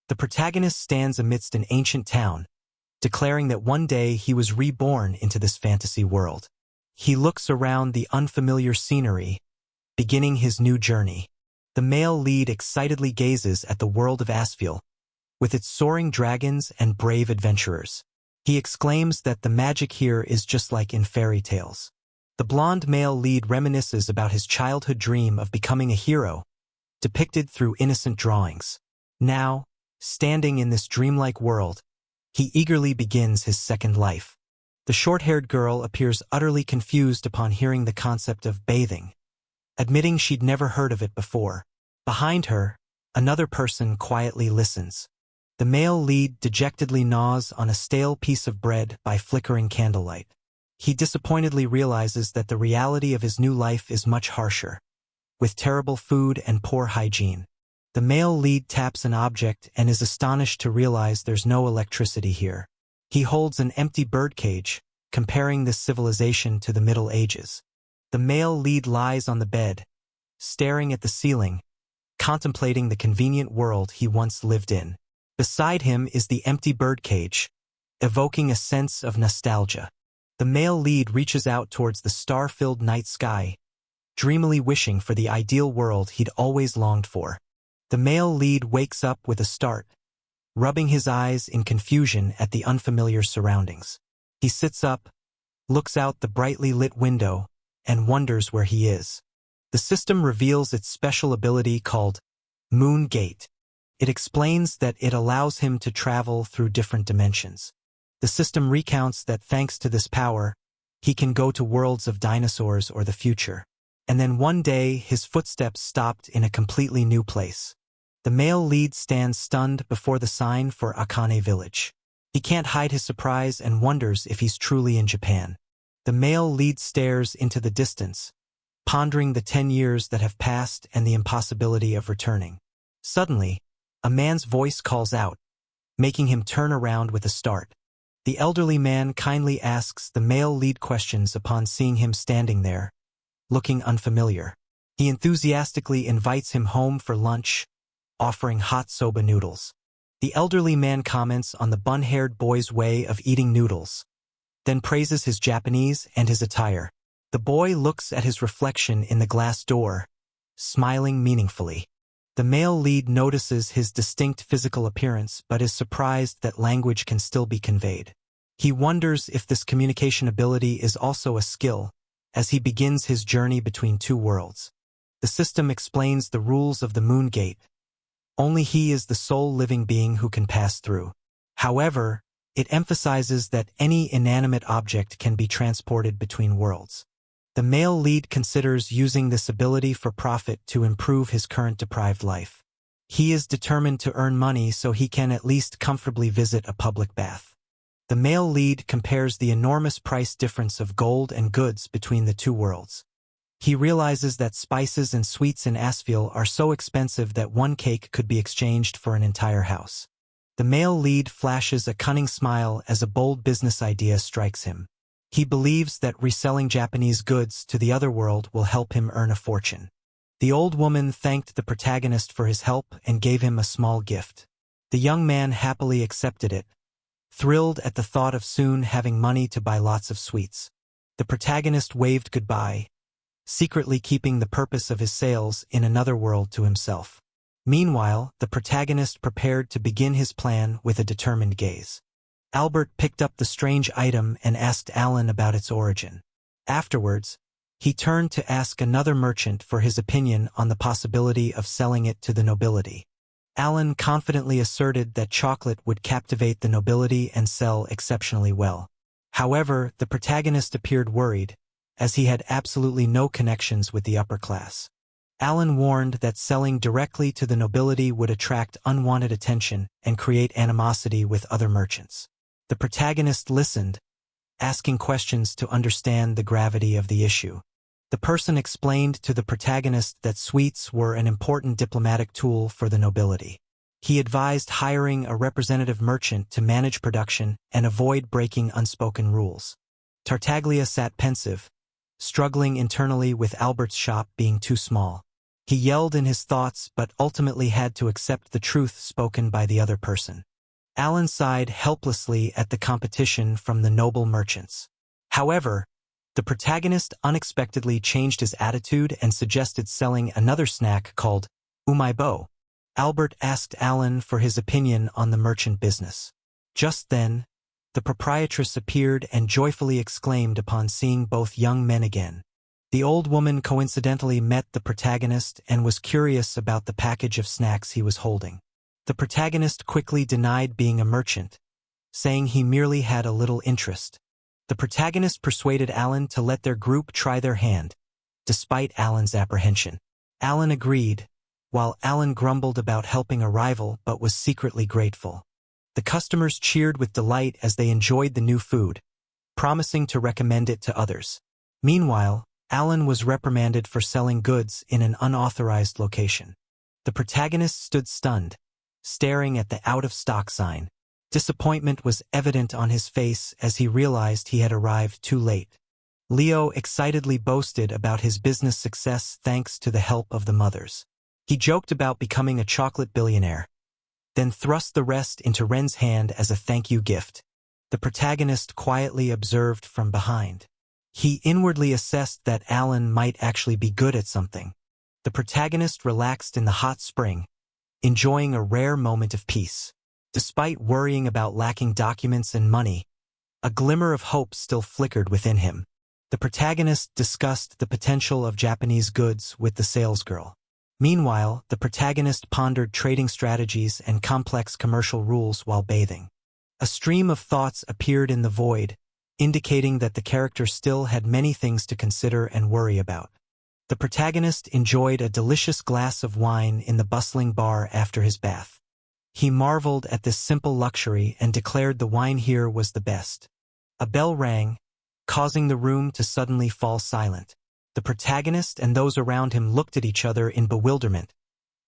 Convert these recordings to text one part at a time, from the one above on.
The protagonist stands amidst an ancient town, declaring that one day he was reborn into this fantasy world. He looks around the unfamiliar scenery, beginning his new journey. The male lead excitedly gazes at the world of Asphalt, with its soaring dragons and brave adventurers. He exclaims that the magic here is just like in fairy tales. The blonde male lead reminisces about his childhood dream of becoming a hero, depicted through innocent drawings. Now, standing in this dreamlike world, he eagerly begins his second life. The short-haired girl appears utterly confused upon hearing the concept of bathing, admitting she'd never heard of it before. Behind her, another person quietly listens. The male lead dejectedly gnaws on a stale piece of bread by flickering candlelight. He disappointedly realizes that the reality of his new life is much harsher, with terrible food and poor hygiene. The male lead taps an object and is astonished to realize there's no electricity here. He holds an empty birdcage, comparing this civilization to the Middle Ages. The male lead lies on the bed, staring at the ceiling, contemplating the convenient world he once lived in. Beside him is the empty birdcage, evoking a sense of nostalgia. The male lead reaches out towards the star-filled night sky, dreamily wishing for the ideal world he'd always longed for. The male lead wakes up with a start, rubbing his eyes in confusion at the unfamiliar surroundings. He sits up, looks out the brightly lit window, and wonders where he is. The system reveals its special ability called Moon Gate. It explains that it allows him to travel through different dimensions. The system recounts that thanks to this power, he can go to worlds of dinosaurs or the future. And then one day, his footsteps stopped in a completely new place. The male lead stands stunned before the sign for Akane Village. He can't hide his surprise and wonders if he's truly in Japan. The male lead stares into the distance, pondering the 10 years that have passed and the impossibility of returning. Suddenly, a man's voice calls out, making him turn around with a start. The elderly man kindly asks the male lead questions upon seeing him standing there, looking unfamiliar. He enthusiastically invites him home for lunch, offering hot soba noodles. The elderly man comments on the bun-haired boy's way of eating noodles, then praises his Japanese and his attire. The boy looks at his reflection in the glass door, smiling meaningfully. The male lead notices his distinct physical appearance but is surprised that language can still be conveyed. He wonders if this communication ability is also a skill, as he begins his journey between two worlds. The system explains the rules of the Moon Gate. Only he is the sole living being who can pass through. However, it emphasizes that any inanimate object can be transported between worlds. The male lead considers using this ability for profit to improve his current deprived life. He is determined to earn money so he can at least comfortably visit a public bath. The male lead compares the enormous price difference of gold and goods between the two worlds. He realizes that spices and sweets in Asphalt are so expensive that one cake could be exchanged for an entire house. The male lead flashes a cunning smile as a bold business idea strikes him. He believes that reselling Japanese goods to the other world will help him earn a fortune. The old woman thanked the protagonist for his help and gave him a small gift. The young man happily accepted it, thrilled at the thought of soon having money to buy lots of sweets. The protagonist waved goodbye, secretly keeping the purpose of his sales in another world to himself. Meanwhile, the protagonist prepared to begin his plan with a determined gaze. Albert picked up the strange item and asked Alan about its origin. Afterwards, he turned to ask another merchant for his opinion on the possibility of selling it to the nobility. Alan confidently asserted that chocolate would captivate the nobility and sell exceptionally well. However, the protagonist appeared worried, as he had absolutely no connections with the upper class. Alan warned that selling directly to the nobility would attract unwanted attention and create animosity with other merchants. The protagonist listened, asking questions to understand the gravity of the issue. The person explained to the protagonist that sweets were an important diplomatic tool for the nobility. He advised hiring a representative merchant to manage production and avoid breaking unspoken rules. Tartaglia sat pensive, struggling internally with Albert's shop being too small. He yelled in his thoughts but ultimately had to accept the truth spoken by the other person. Alan sighed helplessly at the competition from the noble merchants. However, the protagonist unexpectedly changed his attitude and suggested selling another snack called umaibo. Albert asked Alan for his opinion on the merchant business. Just then, the proprietress appeared and joyfully exclaimed upon seeing both young men again. The old woman coincidentally met the protagonist and was curious about the package of snacks he was holding. The protagonist quickly denied being a merchant, saying he merely had a little interest. The protagonist persuaded Alan to let their group try their hand, despite Alan's apprehension. Alan agreed, while Alan grumbled about helping a rival but was secretly grateful. The customers cheered with delight as they enjoyed the new food, promising to recommend it to others. Meanwhile, Alan was reprimanded for selling goods in an unauthorized location. The protagonist stood stunned, staring at the out-of-stock sign. Disappointment was evident on his face as he realized he had arrived too late. Leo excitedly boasted about his business success thanks to the help of the mothers. He joked about becoming a chocolate billionaire, then thrust the rest into Ren's hand as a thank you gift. The protagonist quietly observed from behind. He inwardly assessed that Alan might actually be good at something. The protagonist relaxed in the hot spring, enjoying a rare moment of peace. Despite worrying about lacking documents and money, a glimmer of hope still flickered within him. The protagonist discussed the potential of Japanese goods with the salesgirl. Meanwhile, the protagonist pondered trading strategies and complex commercial rules while bathing. A stream of thoughts appeared in the void, indicating that the character still had many things to consider and worry about. The protagonist enjoyed a delicious glass of wine in the bustling bar after his bath. He marveled at this simple luxury and declared the wine here was the best. A bell rang, causing the room to suddenly fall silent. The protagonist and those around him looked at each other in bewilderment,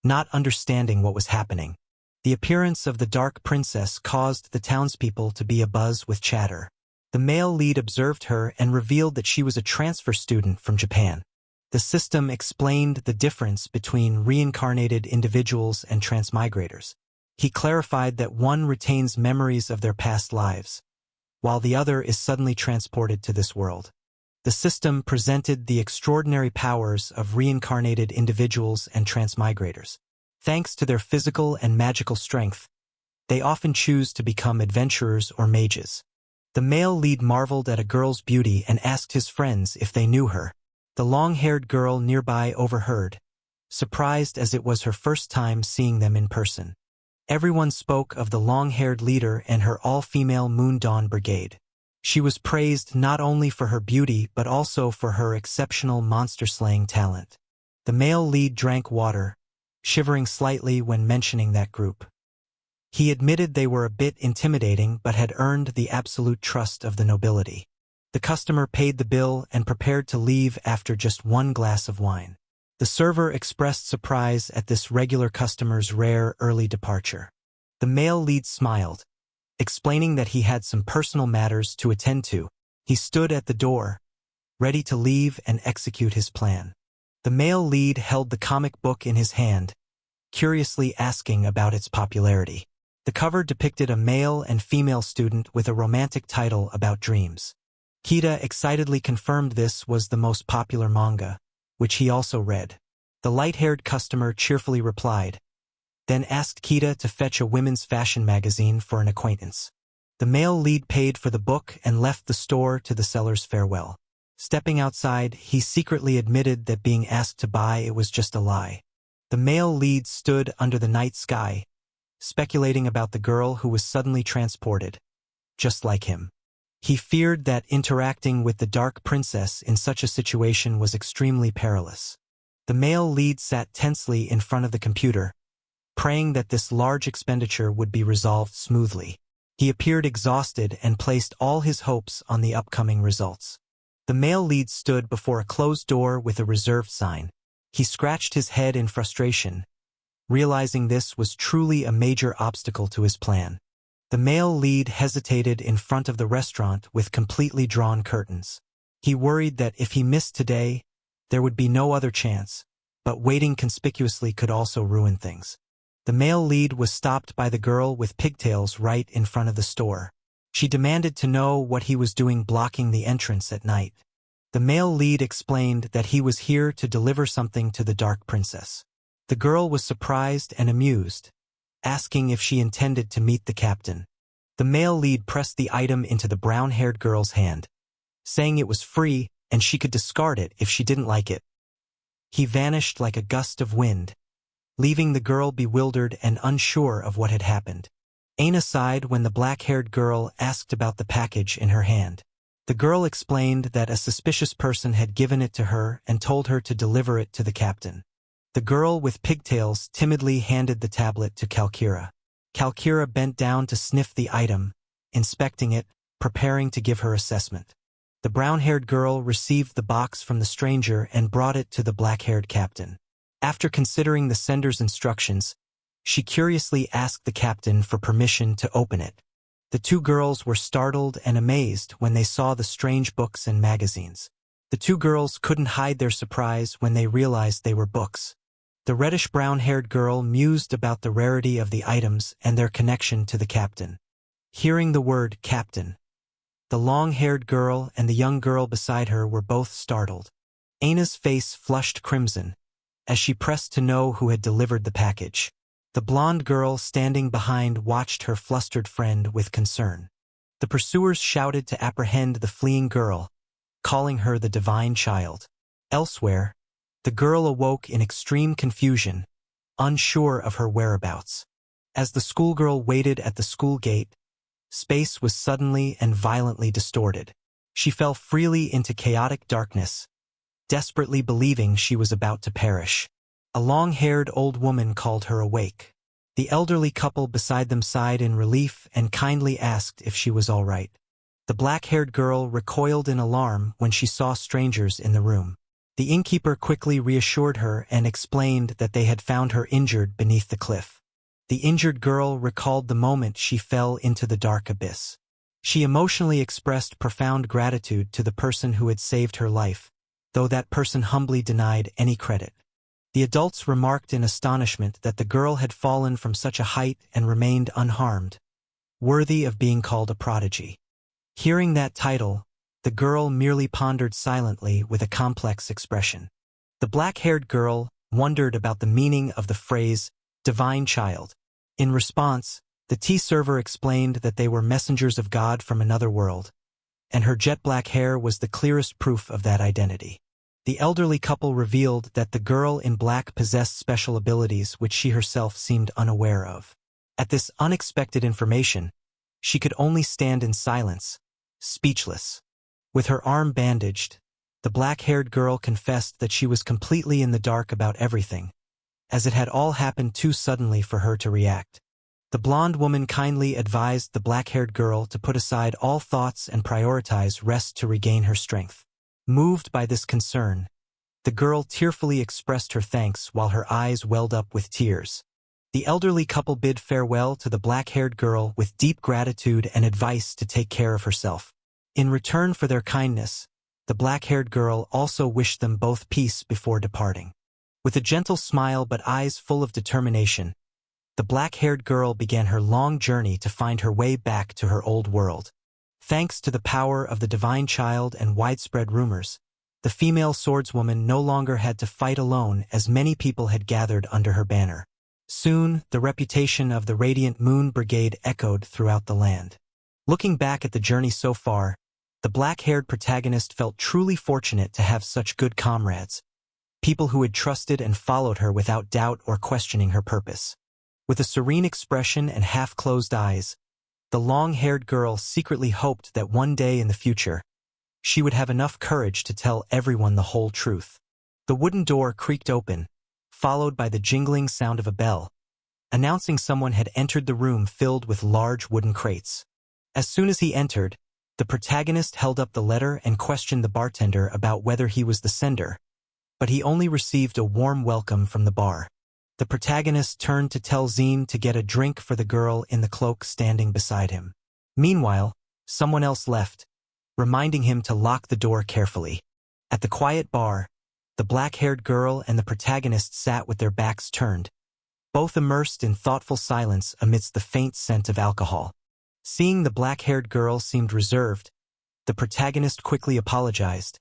not understanding what was happening. The appearance of the dark princess caused the townspeople to be abuzz with chatter. The male lead observed her and revealed that she was a transfer student from Japan. The system explained the difference between reincarnated individuals and transmigrators. He clarified that one retains memories of their past lives, while the other is suddenly transported to this world. The system presented the extraordinary powers of reincarnated individuals and transmigrators. Thanks to their physical and magical strength, they often choose to become adventurers or mages. The male lead marveled at a girl's beauty and asked his friends if they knew her. The long-haired girl nearby overheard, surprised as it was her first time seeing them in person. Everyone spoke of the long-haired leader and her all-female Moon Dawn Brigade. She was praised not only for her beauty but also for her exceptional monster-slaying talent. The male lead drank water, shivering slightly when mentioning that group. He admitted they were a bit intimidating but had earned the absolute trust of the nobility. The customer paid the bill and prepared to leave after just one glass of wine. The server expressed surprise at this regular customer's rare early departure. The male lead smiled, explaining that he had some personal matters to attend to. He stood at the door, ready to leave and execute his plan. The male lead held the comic book in his hand, curiously asking about its popularity. The cover depicted a male and female student with a romantic title about dreams. Kita excitedly confirmed this was the most popular manga, which he also read. The light-haired customer cheerfully replied, then asked Kita to fetch a women's fashion magazine for an acquaintance. The male lead paid for the book and left the store to the seller's farewell. Stepping outside, he secretly admitted that being asked to buy it was just a lie. The male lead stood under the night sky, speculating about the girl who was suddenly transported, just like him. He feared that interacting with the Dark Princess in such a situation was extremely perilous. The male lead sat tensely in front of the computer, praying that this large expenditure would be resolved smoothly. He appeared exhausted and placed all his hopes on the upcoming results. The male lead stood before a closed door with a reserved sign. He scratched his head in frustration, realizing this was truly a major obstacle to his plan. The male lead hesitated in front of the restaurant with completely drawn curtains. He worried that if he missed today, there would be no other chance, but waiting conspicuously could also ruin things. The male lead was stopped by the girl with pigtails right in front of the store. She demanded to know what he was doing blocking the entrance at night. The male lead explained that he was here to deliver something to the Dark Princess. The girl was surprised and amused, asking if she intended to meet the captain. The male lead pressed the item into the brown-haired girl's hand, saying it was free and she could discard it if she didn't like it. He vanished like a gust of wind, leaving the girl bewildered and unsure of what had happened. Aina sighed when the black-haired girl asked about the package in her hand. The girl explained that a suspicious person had given it to her and told her to deliver it to the captain. The girl with pigtails timidly handed the tablet to Kalkira. Kalkira bent down to sniff the item, inspecting it, preparing to give her assessment. The brown-haired girl received the box from the stranger and brought it to the black-haired captain. After considering the sender's instructions, she curiously asked the captain for permission to open it. The two girls were startled and amazed when they saw the strange books and magazines. The two girls couldn't hide their surprise when they realized they were books. The reddish-brown-haired girl mused about the rarity of the items and their connection to the captain. Hearing the word captain, the long-haired girl and the young girl beside her were both startled. Aina's face flushed crimson as she pressed to know who had delivered the package. The blonde girl standing behind watched her flustered friend with concern. The pursuers shouted to apprehend the fleeing girl, calling her the divine child. Elsewhere, the girl awoke in extreme confusion, unsure of her whereabouts. As the schoolgirl waited at the school gate, space was suddenly and violently distorted. She fell freely into chaotic darkness, desperately believing she was about to perish. A long-haired old woman called her awake. The elderly couple beside them sighed in relief and kindly asked if she was all right. The black-haired girl recoiled in alarm when she saw strangers in the room. The innkeeper quickly reassured her and explained that they had found her injured beneath the cliff. The injured girl recalled the moment she fell into the dark abyss. She emotionally expressed profound gratitude to the person who had saved her life, though that person humbly denied any credit. The adults remarked in astonishment that the girl had fallen from such a height and remained unharmed, worthy of being called a prodigy. Hearing that title, the girl merely pondered silently with a complex expression. The black-haired girl wondered about the meaning of the phrase, divine child. In response, the tea server explained that they were messengers of God from another world, and her jet-black hair was the clearest proof of that identity. The elderly couple revealed that the girl in black possessed special abilities which she herself seemed unaware of. At this unexpected information, she could only stand in silence, speechless. With her arm bandaged, the black-haired girl confessed that she was completely in the dark about everything, as it had all happened too suddenly for her to react. The blonde woman kindly advised the black-haired girl to put aside all thoughts and prioritize rest to regain her strength. Moved by this concern, the girl tearfully expressed her thanks while her eyes welled up with tears. The elderly couple bid farewell to the black-haired girl with deep gratitude and advice to take care of herself. In return for their kindness, the black-haired girl also wished them both peace before departing. With a gentle smile but eyes full of determination, the black-haired girl began her long journey to find her way back to her old world. Thanks to the power of the divine child and widespread rumors, the female swordswoman no longer had to fight alone as many people had gathered under her banner. Soon, the reputation of the Radiant Moon Brigade echoed throughout the land. Looking back at the journey so far, the black-haired protagonist felt truly fortunate to have such good comrades, people who had trusted and followed her without doubt or questioning her purpose. With a serene expression and half-closed eyes, the long-haired girl secretly hoped that one day in the future, she would have enough courage to tell everyone the whole truth. The wooden door creaked open, followed by the jingling sound of a bell, announcing someone had entered the room filled with large wooden crates. As soon as he entered, the protagonist held up the letter and questioned the bartender about whether he was the sender, but he only received a warm welcome from the bar. The protagonist turned to tell Zine to get a drink for the girl in the cloak standing beside him. Meanwhile, someone else left, reminding him to lock the door carefully. At the quiet bar, The black-haired girl and the protagonist sat with their backs turned, both immersed in thoughtful silence amidst the faint scent of alcohol. Seeing the black-haired girl seemed reserved, the protagonist quickly apologized,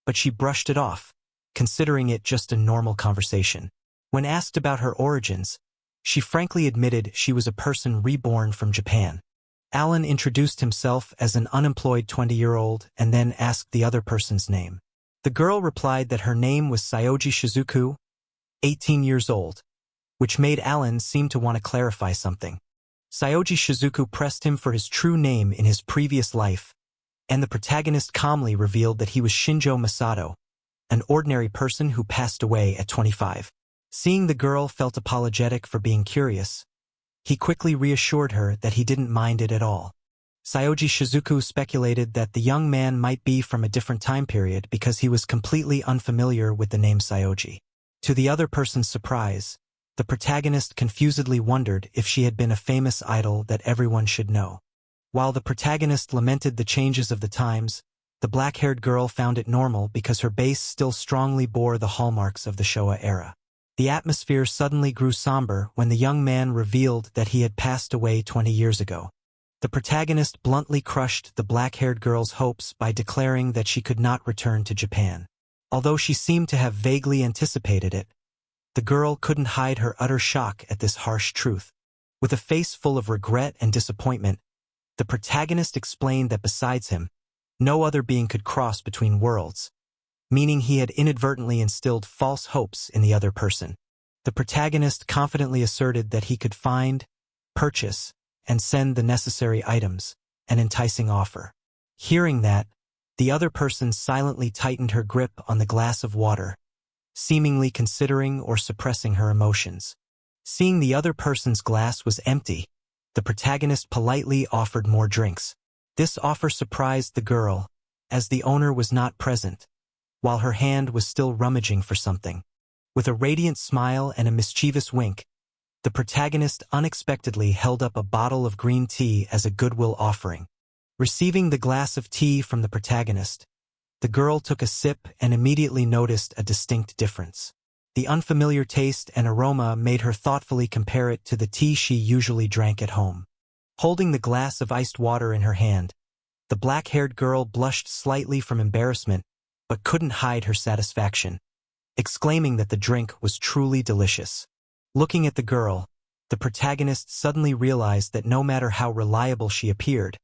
but she brushed it off, considering it just a normal conversation. When asked about her origins, she frankly admitted she was a person reborn from Japan. Alan introduced himself as an unemployed 20-year-old and then asked the other person's name. The girl replied that her name was Sayoji Shizuku, 18 years old, which made Alan seem to want to clarify something. Sayoji Shizuku pressed him for his true name in his previous life, and the protagonist calmly revealed that he was Shinjo Masato, an ordinary person who passed away at 25. Seeing the girl felt apologetic for being curious, he quickly reassured her that he didn't mind it at all. Sayoji Shizuku speculated that the young man might be from a different time period because he was completely unfamiliar with the name Sayoji. To the other person's surprise, the protagonist confusedly wondered if she had been a famous idol that everyone should know. While the protagonist lamented the changes of the times, the black-haired girl found it normal because her base still strongly bore the hallmarks of the Showa era. The atmosphere suddenly grew somber when the young man revealed that he had passed away 20 years ago. The protagonist bluntly crushed the black-haired girl's hopes by declaring that she could not return to Japan. Although she seemed to have vaguely anticipated it, the girl couldn't hide her utter shock at this harsh truth. With a face full of regret and disappointment, the protagonist explained that besides him, no other being could cross between worlds, meaning he had inadvertently instilled false hopes in the other person. The protagonist confidently asserted that he could find, purchase, and send the necessary items, an enticing offer. Hearing that, the other person silently tightened her grip on the glass of water, seemingly considering or suppressing her emotions. Seeing the other person's glass was empty, the protagonist politely offered more drinks. This offer surprised the girl, as the owner was not present, while her hand was still rummaging for something. With a radiant smile and a mischievous wink, the protagonist unexpectedly held up a bottle of green tea as a goodwill offering. Receiving the glass of tea from the protagonist, the girl took a sip and immediately noticed a distinct difference. The unfamiliar taste and aroma made her thoughtfully compare it to the tea she usually drank at home. Holding the glass of iced water in her hand, the black-haired girl blushed slightly from embarrassment but couldn't hide her satisfaction, exclaiming that the drink was truly delicious. Looking at the girl, the protagonist suddenly realized that no matter how reliable she appeared,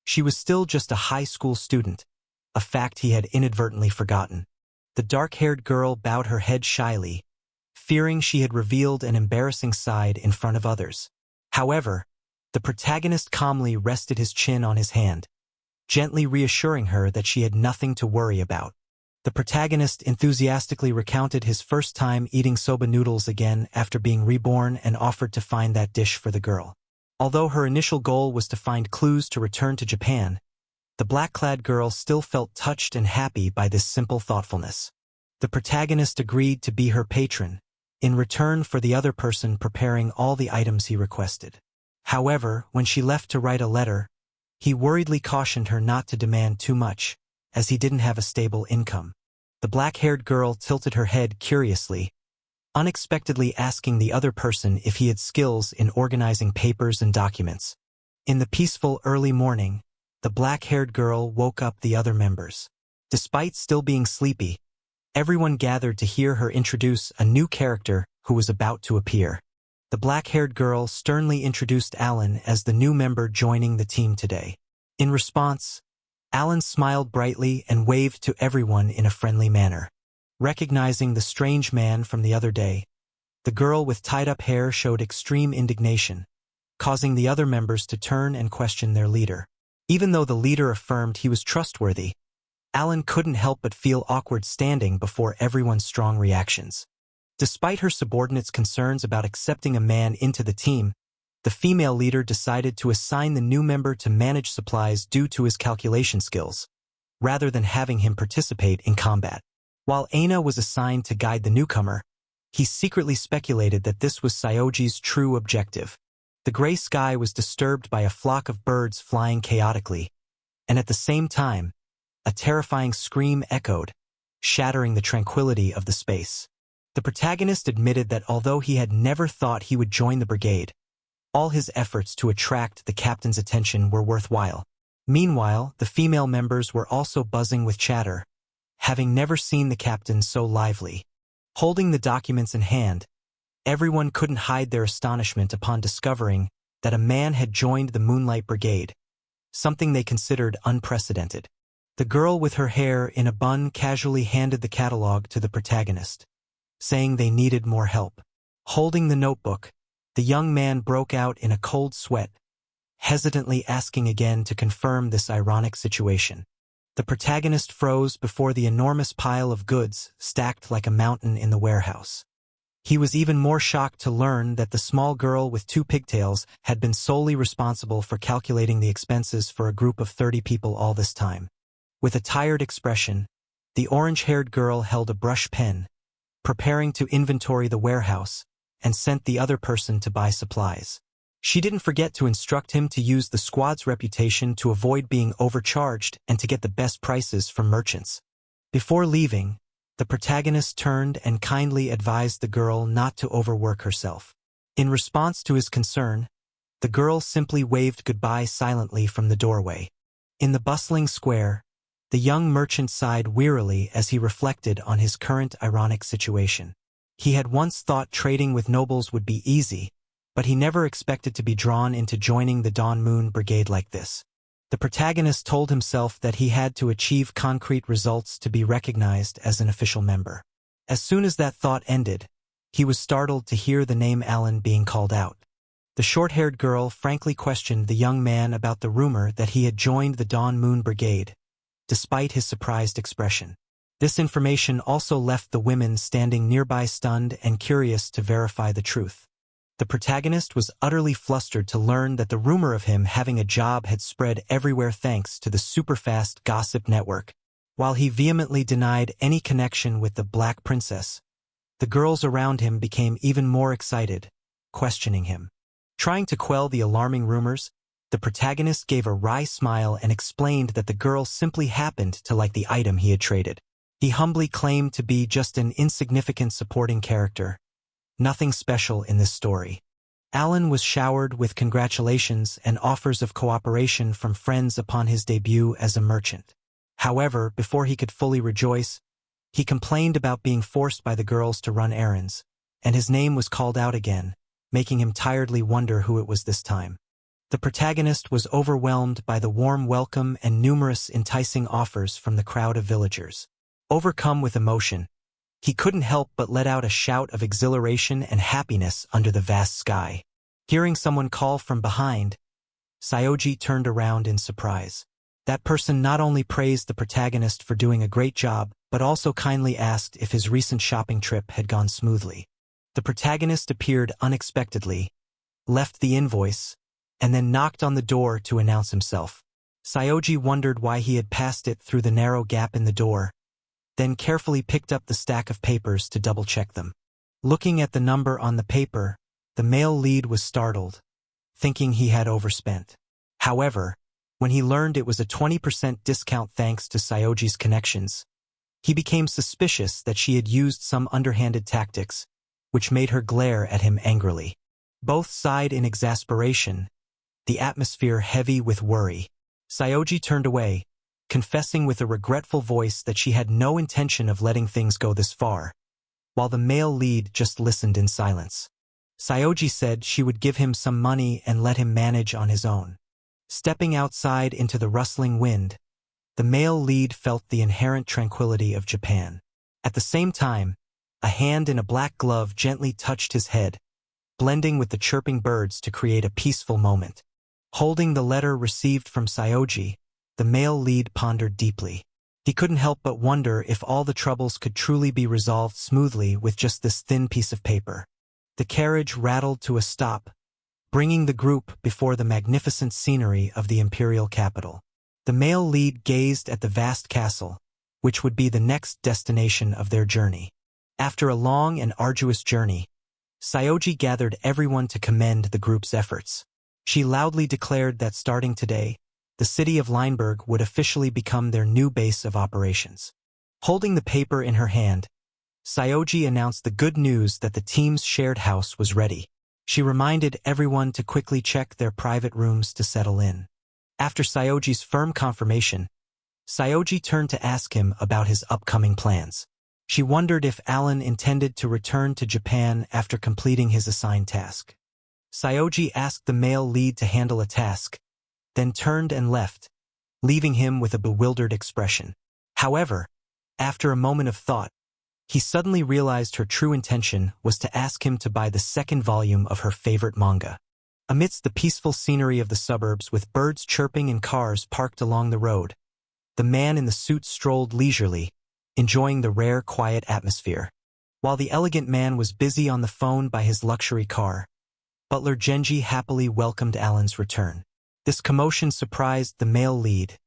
she was still just a high school student, a fact he had inadvertently forgotten. The dark-haired girl bowed her head shyly, fearing she had revealed an embarrassing side in front of others. However, the protagonist calmly rested his chin on his hand, gently reassuring her that she had nothing to worry about. The protagonist enthusiastically recounted his first time eating soba noodles again after being reborn and offered to find that dish for the girl. Although her initial goal was to find clues to return to Japan, the black-clad girl still felt touched and happy by this simple thoughtfulness. The protagonist agreed to be her patron, in return for the other person preparing all the items he requested. However, when she left to write a letter, he worriedly cautioned her not to demand too much, as he didn't have a stable income. The black-haired girl tilted her head curiously, unexpectedly asking the other person if he had skills in organizing papers and documents. In the peaceful early morning, the black-haired girl woke up the other members. Despite still being sleepy, everyone gathered to hear her introduce a new character who was about to appear. The black-haired girl sternly introduced Alan as the new member joining the team today. In response, Alan smiled brightly and waved to everyone in a friendly manner. Recognizing the strange man from the other day, the girl with tied-up hair showed extreme indignation, causing the other members to turn and question their leader. Even though the leader affirmed he was trustworthy, Alan couldn't help but feel awkward standing before everyone's strong reactions. Despite her subordinates' concerns about accepting a man into the team, the female leader decided to assign the new member to manage supplies due to his calculation skills, rather than having him participate in combat. While Aina was assigned to guide the newcomer, he secretly speculated that this was Sayoji's true objective. The gray sky was disturbed by a flock of birds flying chaotically, and at the same time, a terrifying scream echoed, shattering the tranquility of the space. The protagonist admitted that although he had never thought he would join the brigade, all his efforts to attract the captain's attention were worthwhile. Meanwhile, the female members were also buzzing with chatter, having never seen the captain so lively. Holding the documents in hand, everyone couldn't hide their astonishment upon discovering that a man had joined the Moonlight Brigade, something they considered unprecedented. The girl with her hair in a bun casually handed the catalog to the protagonist, saying they needed more help. Holding the notebook, the young man broke out in a cold sweat, hesitantly asking again to confirm this ironic situation. The protagonist froze before the enormous pile of goods stacked like a mountain in the warehouse. He was even more shocked to learn that the small girl with 2 pigtails had been solely responsible for calculating the expenses for a group of 30 people all this time. With a tired expression, the orange-haired girl held a brush pen, preparing to inventory the warehouse, and sent the other person to buy supplies. She didn't forget to instruct him to use the squad's reputation to avoid being overcharged and to get the best prices from merchants. Before leaving, the protagonist turned and kindly advised the girl not to overwork herself. In response to his concern, the girl simply waved goodbye silently from the doorway. In the bustling square, the young merchant sighed wearily as he reflected on his current ironic situation. He had once thought trading with nobles would be easy, but he never expected to be drawn into joining the Dawn Moon Brigade like this. The protagonist told himself that he had to achieve concrete results to be recognized as an official member. As soon as that thought ended, he was startled to hear the name Alan being called out. The short-haired girl frankly questioned the young man about the rumor that he had joined the Dawn Moon Brigade, despite his surprised expression. This information also left the women standing nearby stunned and curious to verify the truth. The protagonist was utterly flustered to learn that the rumor of him having a job had spread everywhere thanks to the superfast gossip network. While he vehemently denied any connection with the Black Princess, the girls around him became even more excited, questioning him. Trying to quell the alarming rumors, the protagonist gave a wry smile and explained that the girl simply happened to like the item he had traded. He humbly claimed to be just an insignificant supporting character. Nothing special in this story. Alan was showered with congratulations and offers of cooperation from friends upon his debut as a merchant. However, before he could fully rejoice, he complained about being forced by the girls to run errands, and his name was called out again, making him tiredly wonder who it was this time. The protagonist was overwhelmed by the warm welcome and numerous enticing offers from the crowd of villagers. Overcome with emotion, he couldn't help but let out a shout of exhilaration and happiness under the vast sky. Hearing someone call from behind, Sayoji turned around in surprise. That person not only praised the protagonist for doing a great job, but also kindly asked if his recent shopping trip had gone smoothly. The protagonist appeared unexpectedly, left the invoice, and then knocked on the door to announce himself. Sayoji wondered why he had passed it through the narrow gap in the door, then carefully picked up the stack of papers to double-check them. Looking at the number on the paper, the male lead was startled, thinking he had overspent. However, when he learned it was a 20% discount thanks to Sayoji's connections, he became suspicious that she had used some underhanded tactics, which made her glare at him angrily. Both sighed in exasperation, the atmosphere heavy with worry. Sayoji turned away, confessing with a regretful voice that she had no intention of letting things go this far, while the male lead just listened in silence. Sayoji said she would give him some money and let him manage on his own. Stepping outside into the rustling wind, the male lead felt the inherent tranquility of Japan. At the same time, a hand in a black glove gently touched his head, blending with the chirping birds to create a peaceful moment. Holding the letter received from Sayoji, the male lead pondered deeply. He couldn't help but wonder if all the troubles could truly be resolved smoothly with just this thin piece of paper. The carriage rattled to a stop, bringing the group before the magnificent scenery of the imperial capital. The male lead gazed at the vast castle, which would be the next destination of their journey. After a long and arduous journey, Sayoji gathered everyone to commend the group's efforts. She loudly declared that starting today, the city of Lineberg would officially become their new base of operations. Holding the paper in her hand, Sayoji announced the good news that the team's shared house was ready. She reminded everyone to quickly check their private rooms to settle in. After Sayoji's firm confirmation, Sayoji turned to ask him about his upcoming plans. She wondered if Alan intended to return to Japan after completing his assigned task. Sayoji asked the male lead to handle a task, then turned and left, leaving him with a bewildered expression. However, after a moment of thought, he suddenly realized her true intention was to ask him to buy the second volume of her favorite manga. Amidst the peaceful scenery of the suburbs with birds chirping and cars parked along the road, the man in the suit strolled leisurely, enjoying the rare quiet atmosphere. While the elegant man was busy on the phone by his luxury car, butler Genji happily welcomed Alan's return. This commotion surprised the male lead,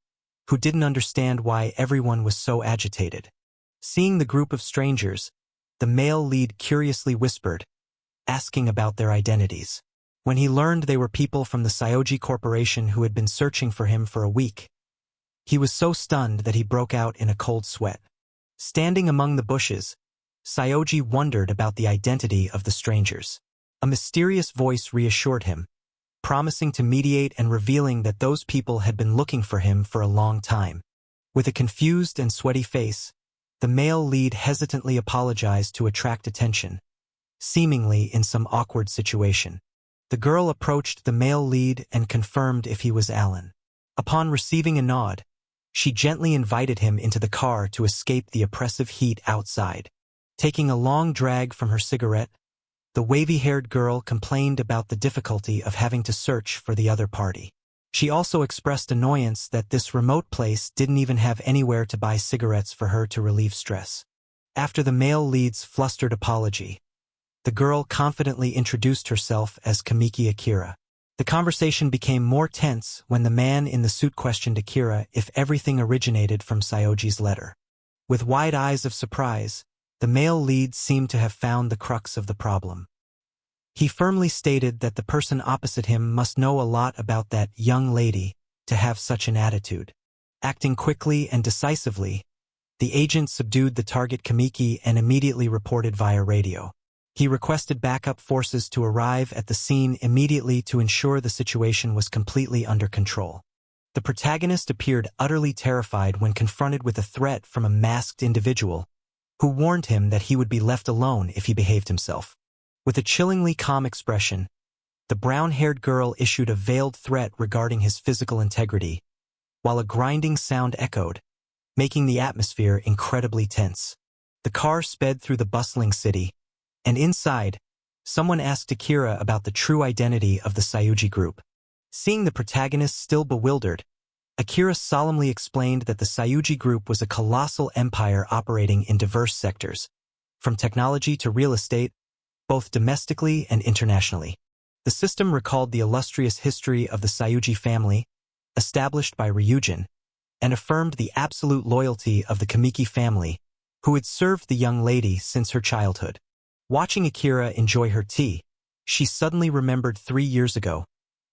who didn't understand why everyone was so agitated. Seeing the group of strangers, the male lead curiously whispered, asking about their identities. When he learned they were people from the Sayoji Corporation who had been searching for him for a week, he was so stunned that he broke out in a cold sweat. Standing among the bushes, Sayoji wondered about the identity of the strangers. A mysterious voice reassured him, promising to mediate and revealing that those people had been looking for him for a long time. With a confused and sweaty face, the male lead hesitantly apologized to attract attention, seemingly in some awkward situation. The girl approached the male lead and confirmed if he was Alan. Upon receiving a nod, she gently invited him into the car to escape the oppressive heat outside. Taking a long drag from her cigarette, the wavy-haired girl complained about the difficulty of having to search for the other party. She also expressed annoyance that this remote place didn't even have anywhere to buy cigarettes for her to relieve stress. After the male lead's flustered apology, the girl confidently introduced herself as Kamiki Akira. The conversation became more tense when the man in the suit questioned Akira if everything originated from Sayoji's letter. With wide eyes of surprise, the male lead seemed to have found the crux of the problem. He firmly stated that the person opposite him must know a lot about that young lady to have such an attitude. Acting quickly and decisively, the agent subdued the target Kamiki and immediately reported via radio. He requested backup forces to arrive at the scene immediately to ensure the situation was completely under control. The protagonist appeared utterly terrified when confronted with a threat from a masked individual, who warned him that he would be left alone if he behaved himself. With a chillingly calm expression, the brown-haired girl issued a veiled threat regarding his physical integrity, while a grinding sound echoed, making the atmosphere incredibly tense. The car sped through the bustling city, and inside, someone asked Akira about the true identity of the Sayoji group. Seeing the protagonist still bewildered, Akira solemnly explained that the Sayoji group was a colossal empire operating in diverse sectors, from technology to real estate, both domestically and internationally. The system recalled the illustrious history of the Sayoji family, established by Ryujin, and affirmed the absolute loyalty of the Kamiki family, who had served the young lady since her childhood. Watching Akira enjoy her tea, she suddenly remembered 3 years ago,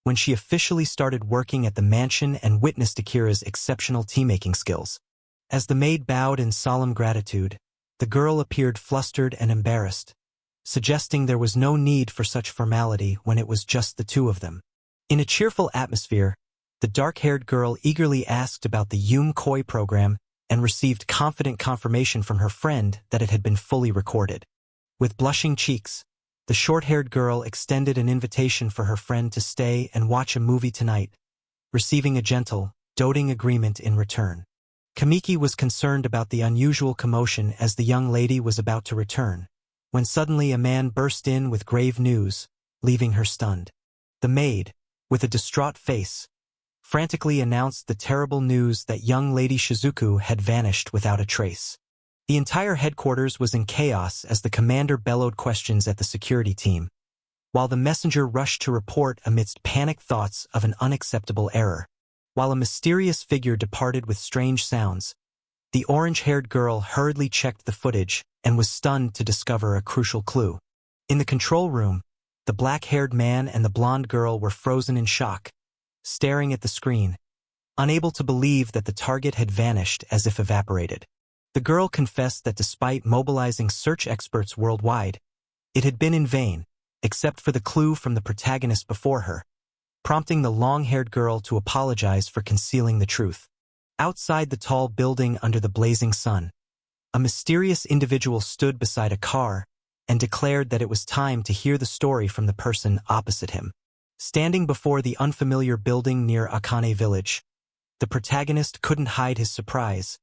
when she officially started working at the mansion and witnessed Akira's exceptional tea-making skills. As the maid bowed in solemn gratitude, the girl appeared flustered and embarrassed, suggesting there was no need for such formality when it was just the two of them. In a cheerful atmosphere, the dark-haired girl eagerly asked about the Yum Koi program and received confident confirmation from her friend that it had been fully recorded. With blushing cheeks, the short-haired girl extended an invitation for her friend to stay and watch a movie tonight, receiving a gentle, doting agreement in return. Kamiki was concerned about the unusual commotion as the young lady was about to return, when suddenly a man burst in with grave news, leaving her stunned. The maid, with a distraught face, frantically announced the terrible news that young Lady Shizuku had vanished without a trace. The entire headquarters was in chaos as the commander bellowed questions at the security team, while the messenger rushed to report amidst panicked thoughts of an unacceptable error. While a mysterious figure departed with strange sounds, the orange-haired girl hurriedly checked the footage and was stunned to discover a crucial clue. In the control room, the black-haired man and the blonde girl were frozen in shock, staring at the screen, unable to believe that the target had vanished as if evaporated. The girl confessed that despite mobilizing search experts worldwide, it had been in vain, except for the clue from the protagonist before her, prompting the long-haired girl to apologize for concealing the truth. Outside the tall building under the blazing sun, a mysterious individual stood beside a car and declared that it was time to hear the story from the person opposite him. Standing before the unfamiliar building near Akane village, the protagonist couldn't hide his surprise,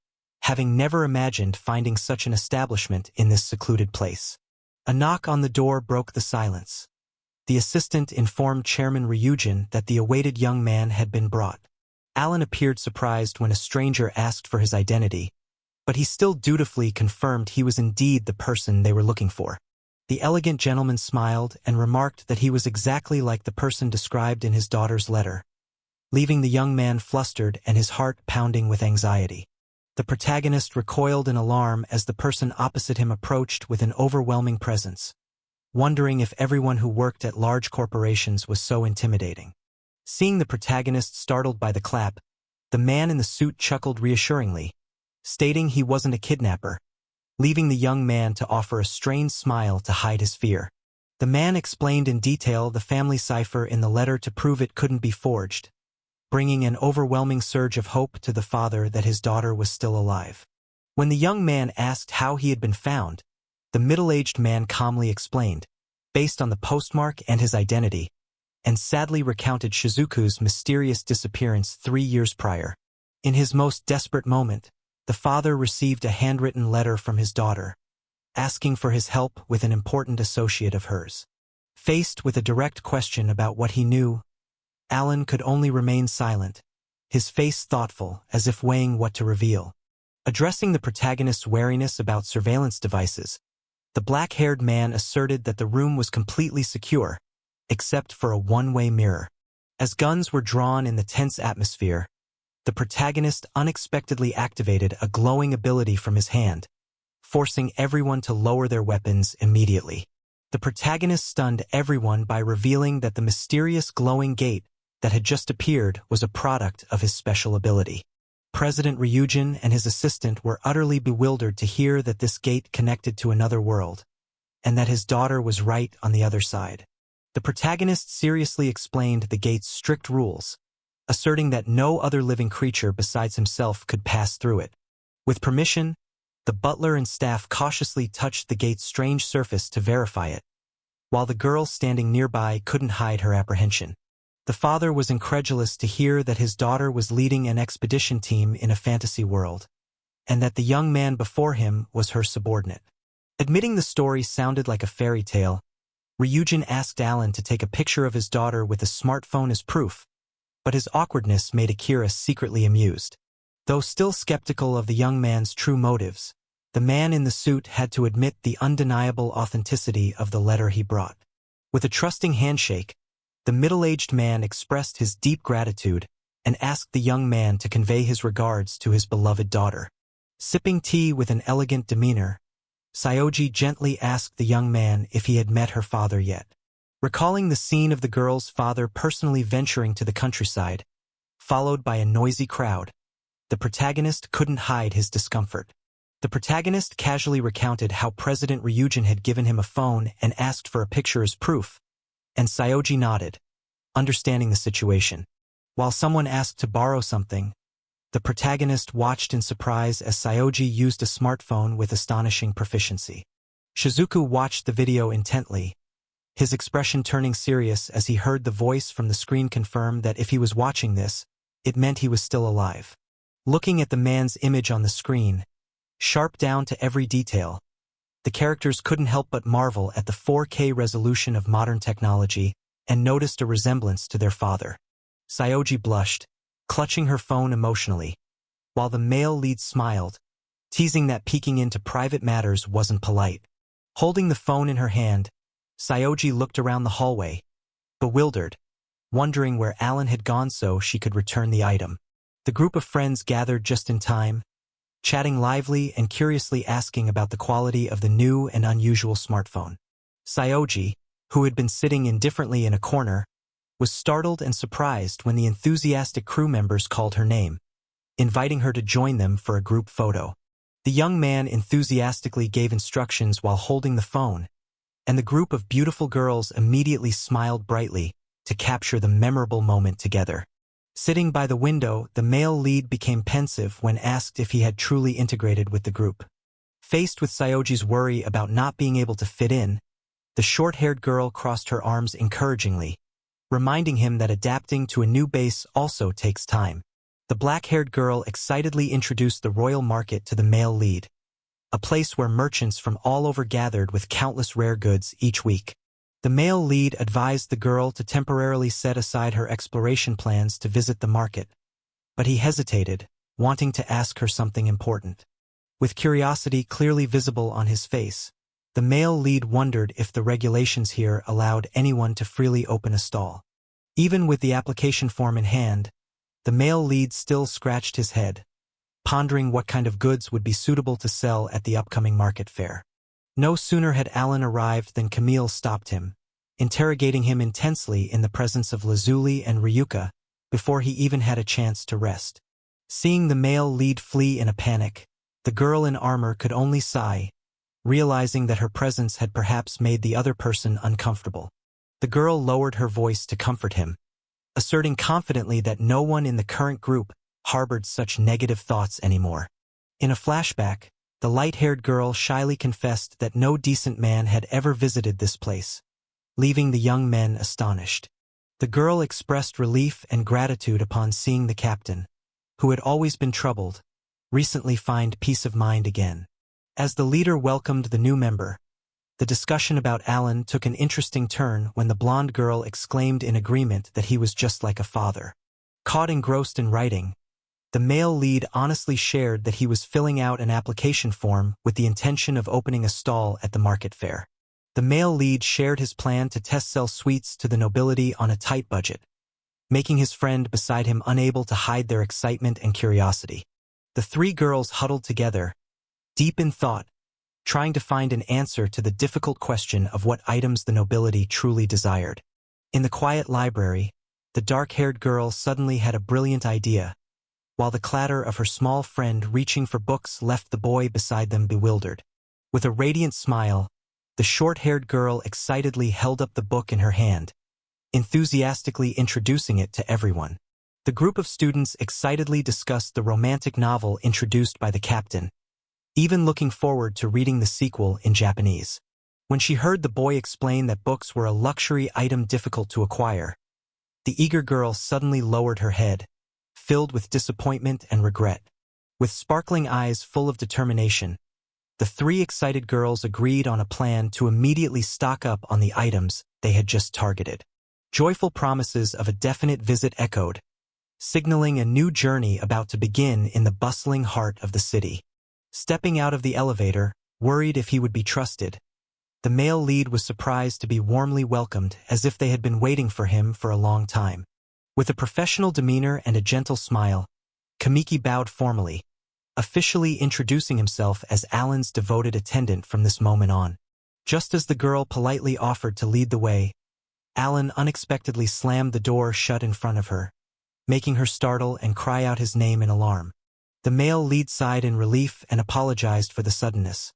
having never imagined finding such an establishment in this secluded place. A knock on the door broke the silence. The assistant informed Chairman Ryujin that the awaited young man had been brought. Alan appeared surprised when a stranger asked for his identity, but he still dutifully confirmed he was indeed the person they were looking for. The elegant gentleman smiled and remarked that he was exactly like the person described in his daughter's letter, leaving the young man flustered and his heart pounding with anxiety. The protagonist recoiled in alarm as the person opposite him approached with an overwhelming presence, wondering if everyone who worked at large corporations was so intimidating. Seeing the protagonist startled by the clap, the man in the suit chuckled reassuringly, stating he wasn't a kidnapper, leaving the young man to offer a strained smile to hide his fear. The man explained in detail the family cipher in the letter to prove it couldn't be forged, bringing an overwhelming surge of hope to the father that his daughter was still alive. When the young man asked how he had been found, the middle-aged man calmly explained, based on the postmark and his identity, and sadly recounted Shizuku's mysterious disappearance 3 years prior. In his most desperate moment, the father received a handwritten letter from his daughter, asking for his help with an important associate of hers. Faced with a direct question about what he knew, Alan could only remain silent, his face thoughtful as if weighing what to reveal. Addressing the protagonist's wariness about surveillance devices, the black-haired man asserted that the room was completely secure, except for a one-way mirror. As guns were drawn in the tense atmosphere, the protagonist unexpectedly activated a glowing ability from his hand, forcing everyone to lower their weapons immediately. The protagonist stunned everyone by revealing that the mysterious glowing gate that had just appeared was a product of his special ability. President Ryujin and his assistant were utterly bewildered to hear that this gate connected to another world, and that his daughter was right on the other side. The protagonist seriously explained the gate's strict rules, asserting that no other living creature besides himself could pass through it. With permission, the butler and staff cautiously touched the gate's strange surface to verify it, while the girl standing nearby couldn't hide her apprehension. The father was incredulous to hear that his daughter was leading an expedition team in a fantasy world, and that the young man before him was her subordinate. Admitting the story sounded like a fairy tale, Ryujin asked Alan to take a picture of his daughter with a smartphone as proof, but his awkwardness made Akira secretly amused. Though still skeptical of the young man's true motives, the man in the suit had to admit the undeniable authenticity of the letter he brought. With a trusting handshake, the middle-aged man expressed his deep gratitude and asked the young man to convey his regards to his beloved daughter. Sipping tea with an elegant demeanor, Sayoji gently asked the young man if he had met her father yet. Recalling the scene of the girl's father personally venturing to the countryside, followed by a noisy crowd, the protagonist couldn't hide his discomfort. The protagonist casually recounted how President Ryujin had given him a phone and asked for a picture as proof, and Sayoji nodded, understanding the situation. While someone asked to borrow something, the protagonist watched in surprise as Sayoji used a smartphone with astonishing proficiency. Shizuku watched the video intently, his expression turning serious as he heard the voice from the screen confirm that if he was watching this, it meant he was still alive. Looking at the man's image on the screen, sharp down to every detail, the characters couldn't help but marvel at the 4K resolution of modern technology and noticed a resemblance to their father. Sayoji blushed, clutching her phone emotionally, while the male lead smiled, teasing that peeking into private matters wasn't polite. Holding the phone in her hand, Sayoji looked around the hallway, bewildered, wondering where Alan had gone so she could return the item. The group of friends gathered just in time, chatting lively and curiously asking about the quality of the new and unusual smartphone. Sayoji, who had been sitting indifferently in a corner, was startled and surprised when the enthusiastic crew members called her name, inviting her to join them for a group photo. The young man enthusiastically gave instructions while holding the phone, and the group of beautiful girls immediately smiled brightly to capture the memorable moment together. Sitting by the window, the male lead became pensive when asked if he had truly integrated with the group. Faced with Sayoji's worry about not being able to fit in, the short-haired girl crossed her arms encouragingly, reminding him that adapting to a new base also takes time. The black-haired girl excitedly introduced the royal market to the male lead, a place where merchants from all over gathered with countless rare goods each week. The male lead advised the girl to temporarily set aside her exploration plans to visit the market, but he hesitated, wanting to ask her something important. With curiosity clearly visible on his face, the male lead wondered if the regulations here allowed anyone to freely open a stall. Even with the application form in hand, the male lead still scratched his head, pondering what kind of goods would be suitable to sell at the upcoming market fair. No sooner had Alan arrived than Camille stopped him, interrogating him intensely in the presence of Lazuli and Ryuka before he even had a chance to rest. Seeing the male lead flee in a panic, the girl in armor could only sigh, realizing that her presence had perhaps made the other person uncomfortable. The girl lowered her voice to comfort him, asserting confidently that no one in the current group harbored such negative thoughts anymore. In a flashback, the light-haired girl shyly confessed that no decent man had ever visited this place, leaving the young men astonished. The girl expressed relief and gratitude upon seeing the captain, who had always been troubled, recently find peace of mind again. As the leader welcomed the new member, the discussion about Alan took an interesting turn when the blonde girl exclaimed in agreement that he was just like a father. Caught engrossed in writing, the male lead honestly shared that he was filling out an application form with the intention of opening a stall at the market fair. The male lead shared his plan to test sell sweets to the nobility on a tight budget, making his friend beside him unable to hide their excitement and curiosity. The three girls huddled together, deep in thought, trying to find an answer to the difficult question of what items the nobility truly desired. In the quiet library, the dark-haired girl suddenly had a brilliant idea, while the clatter of her small friend reaching for books left the boy beside them bewildered. With a radiant smile, the short-haired girl excitedly held up the book in her hand, enthusiastically introducing it to everyone. The group of students excitedly discussed the romantic novel introduced by the captain, even looking forward to reading the sequel in Japanese. When she heard the boy explain that books were a luxury item difficult to acquire, the eager girl suddenly lowered her head, filled with disappointment and regret. With sparkling eyes full of determination, the three excited girls agreed on a plan to immediately stock up on the items they had just targeted. Joyful promises of a definite visit echoed, signaling a new journey about to begin in the bustling heart of the city. Stepping out of the elevator, worried if he would be trusted, the male lead was surprised to be warmly welcomed as if they had been waiting for him for a long time. With a professional demeanor and a gentle smile, Kamiki bowed formally, officially introducing himself as Alan's devoted attendant from this moment on. Just as the girl politely offered to lead the way, Alan unexpectedly slammed the door shut in front of her, making her startle and cry out his name in alarm. The male lead sighed in relief and apologized for the suddenness,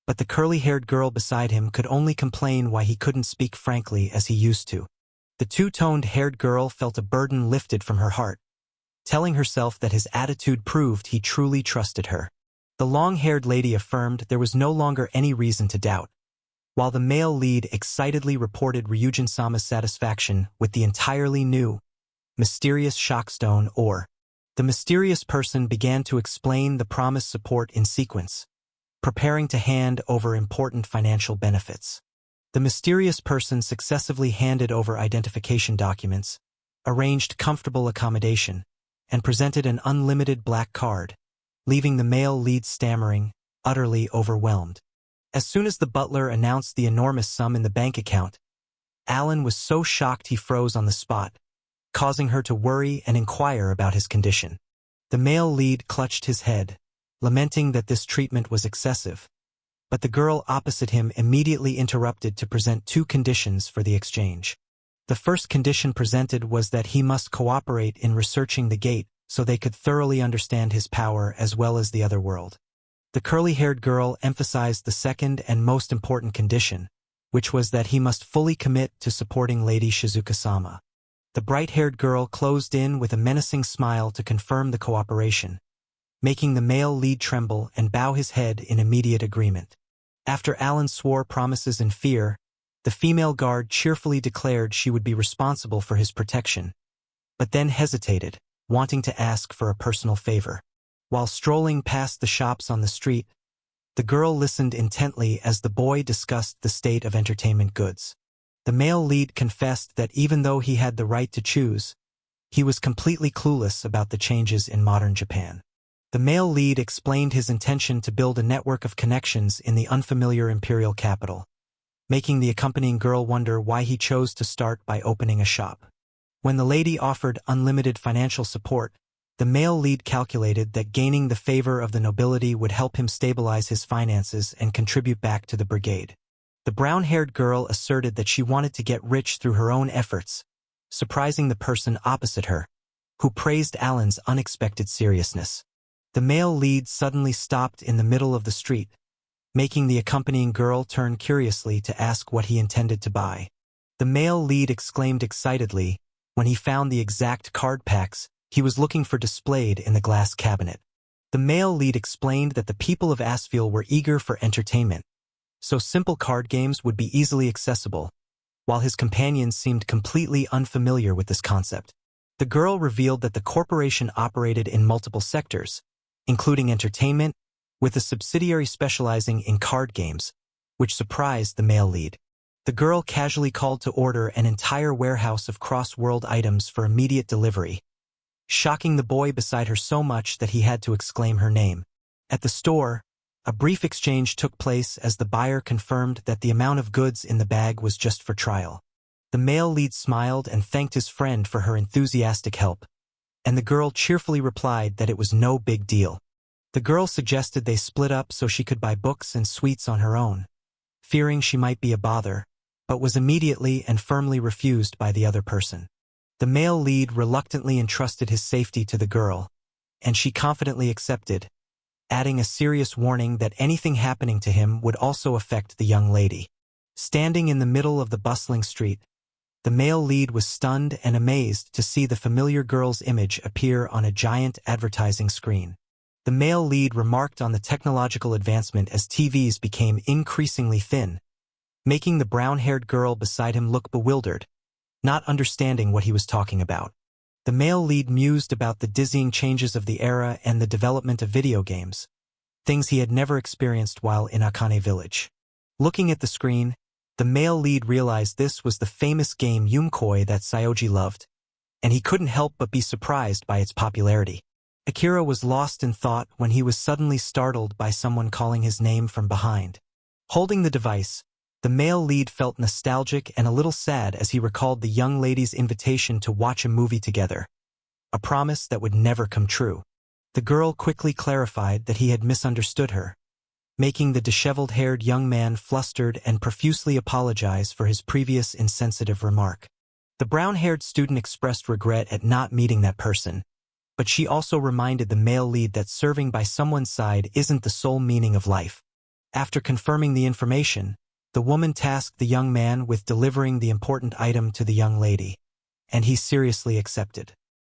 but the curly-haired girl beside him could only complain why he couldn't speak frankly as he used to. The two-toned-haired girl felt a burden lifted from her heart, telling herself that his attitude proved he truly trusted her. The long-haired lady affirmed there was no longer any reason to doubt, while the male lead excitedly reported Ryujin-sama's satisfaction with the entirely new, mysterious shockstone ore. The mysterious person began to explain the promised support in sequence, preparing to hand over important financial benefits. The mysterious person successively handed over identification documents, arranged comfortable accommodation, and presented an unlimited black card, leaving the male lead stammering, utterly overwhelmed. As soon as the butler announced the enormous sum in the bank account, Alan was so shocked he froze on the spot, causing her to worry and inquire about his condition. The male lead clutched his head, lamenting that this treatment was excessive, but the girl opposite him immediately interrupted to present two conditions for the exchange. The first condition presented was that he must cooperate in researching the gate so they could thoroughly understand his power as well as the other world. The curly-haired girl emphasized the second and most important condition, which was that he must fully commit to supporting Lady Shizuka-sama. The bright-haired girl closed in with a menacing smile to confirm the cooperation, making the male lead tremble and bow his head in immediate agreement. After Alan swore promises in fear, the female guard cheerfully declared she would be responsible for his protection, but then hesitated, wanting to ask for a personal favor. While strolling past the shops on the street, the girl listened intently as the boy discussed the state of entertainment goods. The male lead confessed that even though he had the right to choose, he was completely clueless about the changes in modern Japan. The male lead explained his intention to build a network of connections in the unfamiliar imperial capital, making the accompanying girl wonder why he chose to start by opening a shop. When the lady offered unlimited financial support, the male lead calculated that gaining the favor of the nobility would help him stabilize his finances and contribute back to the brigade. The brown-haired girl asserted that she wanted to get rich through her own efforts, surprising the person opposite her, who praised Alan's unexpected seriousness. The male lead suddenly stopped in the middle of the street, making the accompanying girl turn curiously to ask what he intended to buy. The male lead exclaimed excitedly when he found the exact card packs he was looking for displayed in the glass cabinet. The male lead explained that the people of Asfiel were eager for entertainment, so simple card games would be easily accessible, while his companions seemed completely unfamiliar with this concept. The girl revealed that the corporation operated in multiple sectors, including entertainment, with a subsidiary specializing in card games, which surprised the male lead. The girl casually called to order an entire warehouse of cross-world items for immediate delivery, shocking the boy beside her so much that he had to exclaim her name. At the store, a brief exchange took place as the buyer confirmed that the amount of goods in the bag was just for trial. The male lead smiled and thanked his friend for her enthusiastic help, and the girl cheerfully replied that it was no big deal. The girl suggested they split up so she could buy books and sweets on her own, fearing she might be a bother, but was immediately and firmly refused by the other person. The male lead reluctantly entrusted his safety to the girl, and she confidently accepted, adding a serious warning that anything happening to him would also affect the young lady. Standing in the middle of the bustling street, the male lead was stunned and amazed to see the familiar girl's image appear on a giant advertising screen. The male lead remarked on the technological advancement as TVs became increasingly thin, making the brown-haired girl beside him look bewildered, not understanding what he was talking about. The male lead mused about the dizzying changes of the era and the development of video games, things he had never experienced while in Akane village. Looking at the screen, the male lead realized this was the famous game Yumkoi that Sayoji loved, and he couldn't help but be surprised by its popularity. Akira was lost in thought when he was suddenly startled by someone calling his name from behind. Holding the device, the male lead felt nostalgic and a little sad as he recalled the young lady's invitation to watch a movie together, a promise that would never come true. The girl quickly clarified that he had misunderstood her, making the disheveled-haired young man flustered and profusely apologize for his previous insensitive remark. The brown-haired student expressed regret at not meeting that person, but she also reminded the male lead that serving by someone's side isn't the sole meaning of life. After confirming the information, the woman tasked the young man with delivering the important item to the young lady, and he seriously accepted.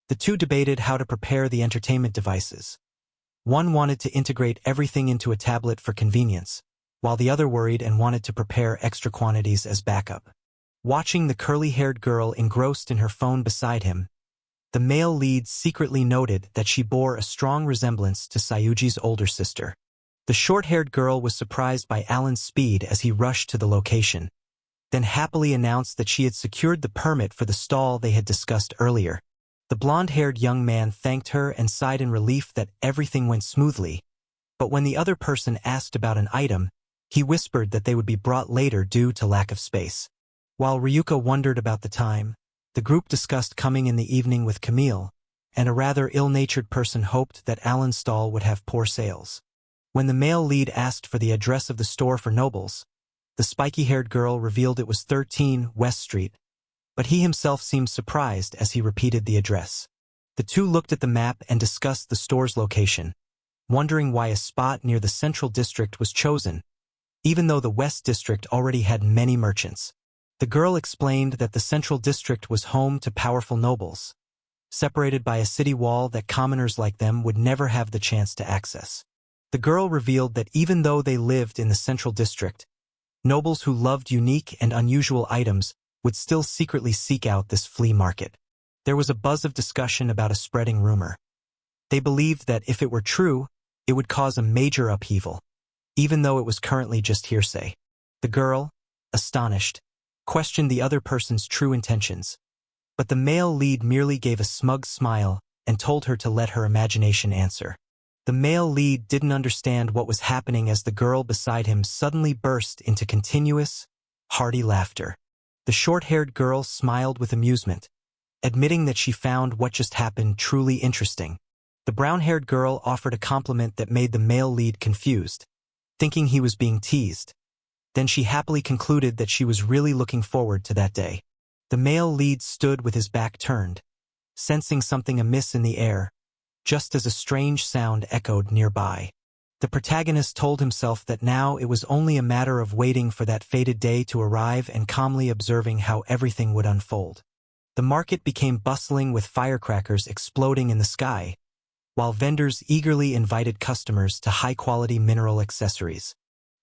The two debated how to prepare the entertainment devices. One wanted to integrate everything into a tablet for convenience, while the other worried and wanted to prepare extra quantities as backup. Watching the curly-haired girl engrossed in her phone beside him, the male lead secretly noted that she bore a strong resemblance to Sayuji's older sister. The short-haired girl was surprised by Alan's speed as he rushed to the location, then happily announced that she had secured the permit for the stall they had discussed earlier. The blonde-haired young man thanked her and sighed in relief that everything went smoothly, but when the other person asked about an item, he whispered that they would be brought later due to lack of space. While Ryuka wondered about the time, the group discussed coming in the evening with Camille, and a rather ill-natured person hoped that Alan's stall would have poor sales. When the male lead asked for the address of the store for nobles, the spiky-haired girl revealed it was 13 West Street, but he himself seemed surprised as he repeated the address. The two looked at the map and discussed the store's location, wondering why a spot near the central district was chosen, even though the West District already had many merchants. The girl explained that the central district was home to powerful nobles, separated by a city wall that commoners like them would never have the chance to access. The girl revealed that even though they lived in the central district, nobles who loved unique and unusual items would still secretly seek out this flea market. There was a buzz of discussion about a spreading rumor. They believed that if it were true, it would cause a major upheaval, even though it was currently just hearsay. The girl, astonished, questioned the other person's true intentions, but the male lead merely gave a smug smile and told her to let her imagination answer. The male lead didn't understand what was happening as the girl beside him suddenly burst into continuous, hearty laughter. The short-haired girl smiled with amusement, admitting that she found what just happened truly interesting. The brown-haired girl offered a compliment that made the male lead confused, thinking he was being teased. Then she happily concluded that she was really looking forward to that day. The male lead stood with his back turned, sensing something amiss in the air, just as a strange sound echoed nearby. The protagonist told himself that now it was only a matter of waiting for that fated day to arrive and calmly observing how everything would unfold. The market became bustling with firecrackers exploding in the sky, while vendors eagerly invited customers to high-quality mineral accessories.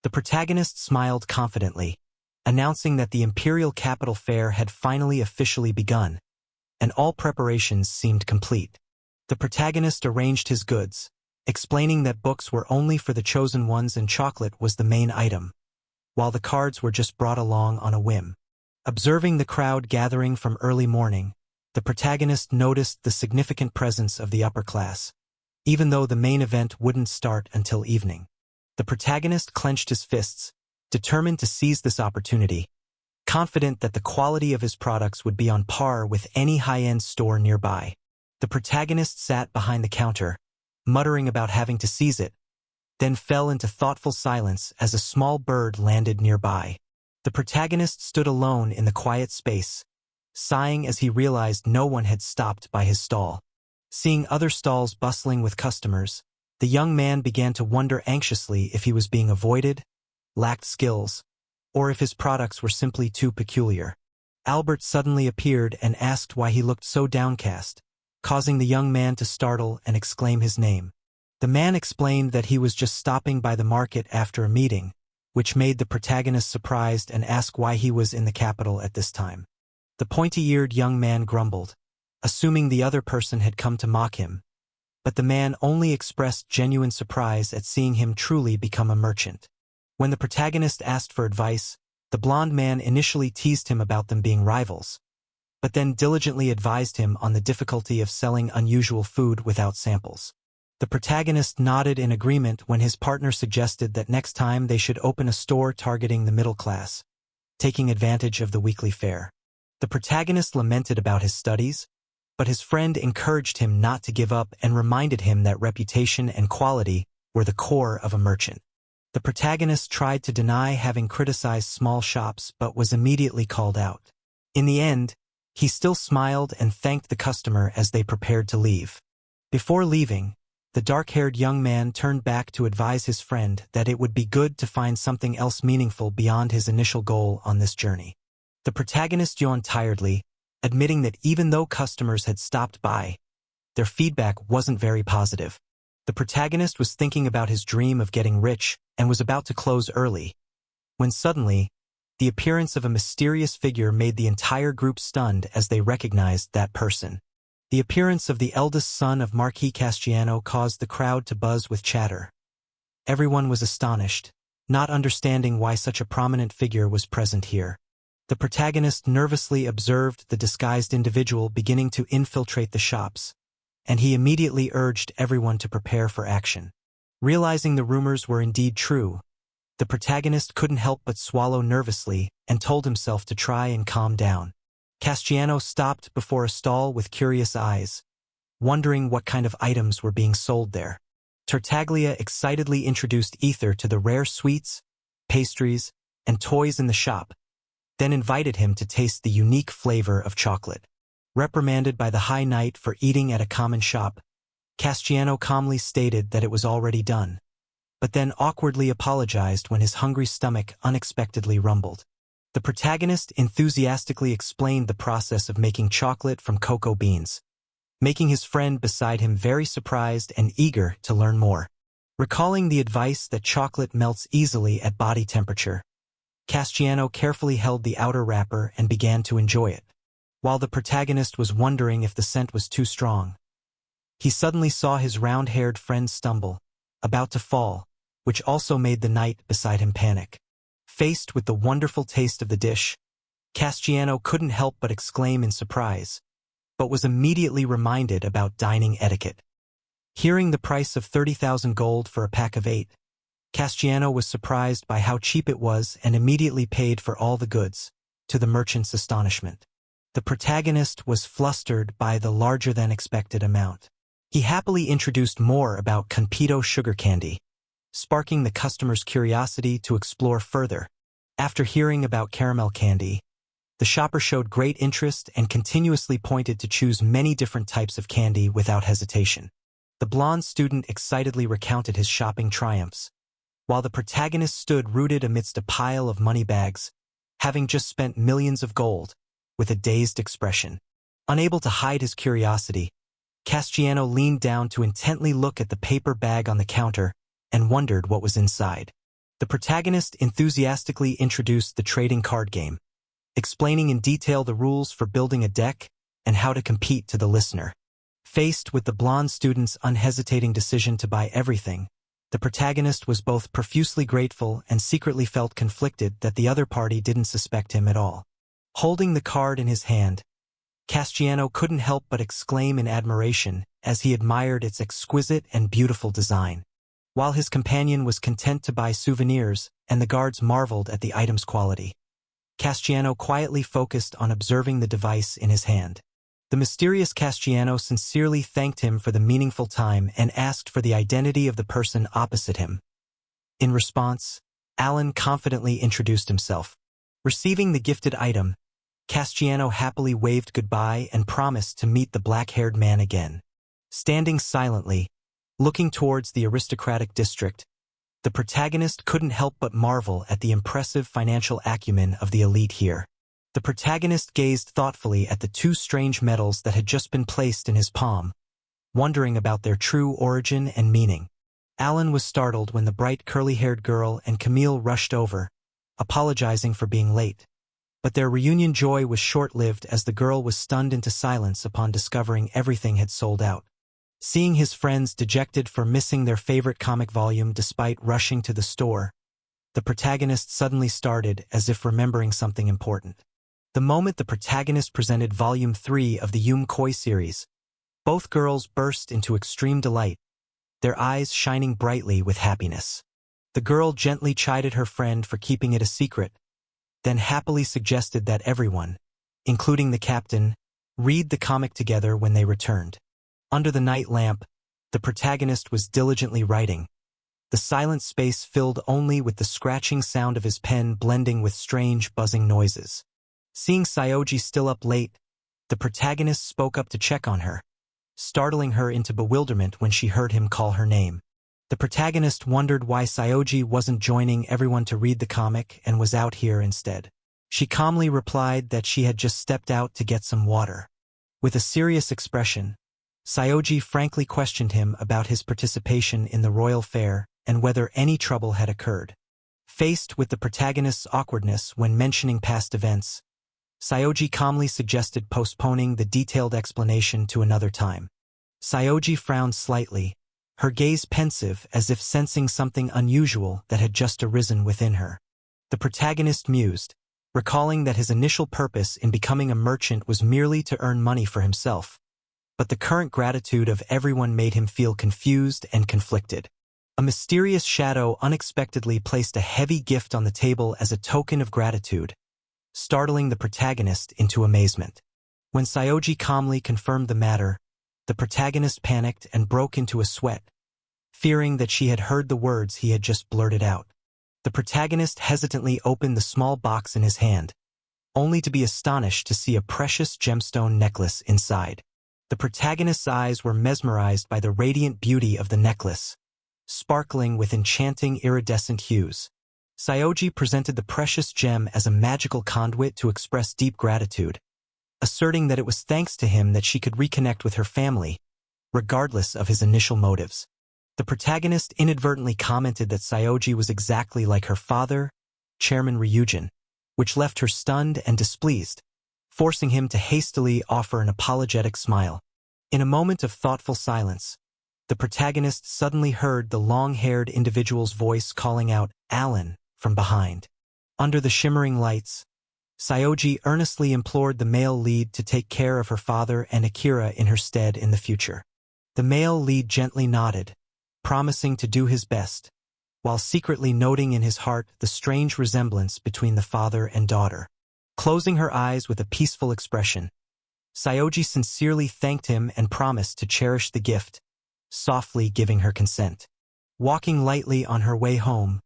The protagonist smiled confidently, announcing that the Imperial Capital Fair had finally officially begun, and all preparations seemed complete. The protagonist arranged his goods, explaining that books were only for the chosen ones and chocolate was the main item, while the cards were just brought along on a whim. Observing the crowd gathering from early morning, the protagonist noticed the significant presence of the upper class, even though the main event wouldn't start until evening. The protagonist clenched his fists, determined to seize this opportunity, confident that the quality of his products would be on par with any high-end store nearby. The protagonist sat behind the counter, muttering about having to seize it, then fell into thoughtful silence as a small bird landed nearby. The protagonist stood alone in the quiet space, sighing as he realized no one had stopped by his stall. Seeing other stalls bustling with customers, the young man began to wonder anxiously if he was being avoided, lacked skills, or if his products were simply too peculiar. Albert suddenly appeared and asked why he looked so downcast, causing the young man to startle and exclaim his name. The man explained that he was just stopping by the market after a meeting, which made the protagonist surprised and ask why he was in the capital at this time. The pointy-eared young man grumbled, assuming the other person had come to mock him, but the man only expressed genuine surprise at seeing him truly become a merchant. When the protagonist asked for advice, the blond man initially teased him about them being rivals, but then diligently advised him on the difficulty of selling unusual food without samples. The protagonist nodded in agreement when his partner suggested that next time they should open a store targeting the middle class, taking advantage of the weekly fair. The protagonist lamented about his studies, but his friend encouraged him not to give up and reminded him that reputation and quality were the core of a merchant. The protagonist tried to deny having criticized small shops but was immediately called out. In the end, he still smiled and thanked the customer as they prepared to leave. Before leaving, the dark-haired young man turned back to advise his friend that it would be good to find something else meaningful beyond his initial goal on this journey. The protagonist yawned tiredly, admitting that even though customers had stopped by, their feedback wasn't very positive. The protagonist was thinking about his dream of getting rich and was about to close early, when suddenly, the appearance of a mysterious figure made the entire group stunned as they recognized that person. The appearance of the eldest son of Marquis Castiano caused the crowd to buzz with chatter. Everyone was astonished, not understanding why such a prominent figure was present here. The protagonist nervously observed the disguised individual beginning to infiltrate the shops, and he immediately urged everyone to prepare for action. Realizing the rumors were indeed true, the protagonist couldn't help but swallow nervously and told himself to try and calm down. Castiano stopped before a stall with curious eyes, wondering what kind of items were being sold there. Tartaglia excitedly introduced Ether to the rare sweets, pastries, and toys in the shop, then invited him to taste the unique flavor of chocolate. Reprimanded by the High Knight for eating at a common shop, Castiano calmly stated that it was already done, but then awkwardly apologized when his hungry stomach unexpectedly rumbled. The protagonist enthusiastically explained the process of making chocolate from cocoa beans, making his friend beside him very surprised and eager to learn more. Recalling the advice that chocolate melts easily at body temperature, Castiano carefully held the outer wrapper and began to enjoy it. While the protagonist was wondering if the scent was too strong, he suddenly saw his round-haired friend stumble, about to fall, which also made the knight beside him panic. Faced with the wonderful taste of the dish, Castiano couldn't help but exclaim in surprise, but was immediately reminded about dining etiquette. Hearing the price of 30,000 gold for a pack of 8, Castiano was surprised by how cheap it was and immediately paid for all the goods, to the merchant's astonishment. The protagonist was flustered by the larger-than-expected amount. He happily introduced more about Confito sugar candy, sparking the customer's curiosity to explore further. After hearing about caramel candy, the shopper showed great interest and continuously pointed to choose many different types of candy without hesitation. The blonde student excitedly recounted his shopping triumphs, while the protagonist stood rooted amidst a pile of money bags, having just spent millions of gold, with a dazed expression. Unable to hide his curiosity, Castiano leaned down to intently look at the paper bag on the counter and wondered what was inside. The protagonist enthusiastically introduced the trading card game, explaining in detail the rules for building a deck and how to compete to the listener. Faced with the blonde student's unhesitating decision to buy everything, the protagonist was both profusely grateful and secretly felt conflicted that the other party didn't suspect him at all. Holding the card in his hand, Castiano couldn't help but exclaim in admiration as he admired its exquisite and beautiful design. While his companion was content to buy souvenirs and the guards marveled at the item's quality, Castiano quietly focused on observing the device in his hand. The mysterious Castiano sincerely thanked him for the meaningful time and asked for the identity of the person opposite him. In response, Alan confidently introduced himself. Receiving the gifted item, Castiano happily waved goodbye and promised to meet the black-haired man again. Standing silently, looking towards the aristocratic district, the protagonist couldn't help but marvel at the impressive financial acumen of the elite here. The protagonist gazed thoughtfully at the two strange medals that had just been placed in his palm, wondering about their true origin and meaning. Alan was startled when the bright curly-haired girl and Camille rushed over, apologizing for being late. But their reunion joy was short-lived as the girl was stunned into silence upon discovering everything had sold out. Seeing his friends dejected for missing their favorite comic volume despite rushing to the store, the protagonist suddenly started as if remembering something important. The moment the protagonist presented Volume 3 of the Yum Koi series, both girls burst into extreme delight, their eyes shining brightly with happiness. The girl gently chided her friend for keeping it a secret, then happily suggested that everyone, including the captain, read the comic together when they returned. Under the night lamp, the protagonist was diligently writing, the silent space filled only with the scratching sound of his pen blending with strange buzzing noises. Seeing Sayoji still up late, the protagonist spoke up to check on her, startling her into bewilderment when she heard him call her name. The protagonist wondered why Sayoji wasn't joining everyone to read the comic and was out here instead. She calmly replied that she had just stepped out to get some water. With a serious expression, Sayoji frankly questioned him about his participation in the royal fair and whether any trouble had occurred. Faced with the protagonist's awkwardness when mentioning past events, Sayoji calmly suggested postponing the detailed explanation to another time. Sayoji frowned slightly, her gaze pensive as if sensing something unusual that had just arisen within her. The protagonist mused, recalling that his initial purpose in becoming a merchant was merely to earn money for himself. But the current gratitude of everyone made him feel confused and conflicted. A mysterious shadow unexpectedly placed a heavy gift on the table as a token of gratitude, startling the protagonist into amazement. When Sayoji calmly confirmed the matter, the protagonist panicked and broke into a sweat, fearing that she had heard the words he had just blurted out. The protagonist hesitantly opened the small box in his hand, only to be astonished to see a precious gemstone necklace inside. The protagonist's eyes were mesmerized by the radiant beauty of the necklace, sparkling with enchanting iridescent hues. Sayoji presented the precious gem as a magical conduit to express deep gratitude, asserting that it was thanks to him that she could reconnect with her family, regardless of his initial motives. The protagonist inadvertently commented that Sayoji was exactly like her father, Chairman Ryujin, which left her stunned and displeased, forcing him to hastily offer an apologetic smile. In a moment of thoughtful silence, the protagonist suddenly heard the long-haired individual's voice calling out, "Alan," from behind. Under the shimmering lights, Sayoji earnestly implored the male lead to take care of her father and Akira in her stead in the future. The male lead gently nodded, promising to do his best, while secretly noting in his heart the strange resemblance between the father and daughter. Closing her eyes with a peaceful expression, Sayoji sincerely thanked him and promised to cherish the gift, softly giving her consent. Walking lightly on her way home,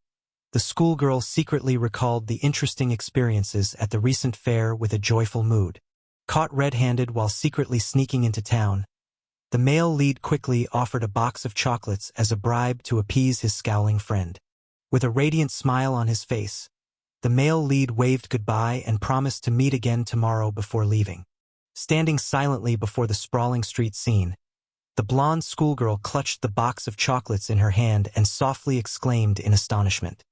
the schoolgirl secretly recalled the interesting experiences at the recent fair with a joyful mood. Caught red-handed while secretly sneaking into town, the male lead quickly offered a box of chocolates as a bribe to appease his scowling friend. With a radiant smile on his face, the male lead waved goodbye and promised to meet again tomorrow before leaving. Standing silently before the sprawling street scene, the blonde schoolgirl clutched the box of chocolates in her hand and softly exclaimed in astonishment,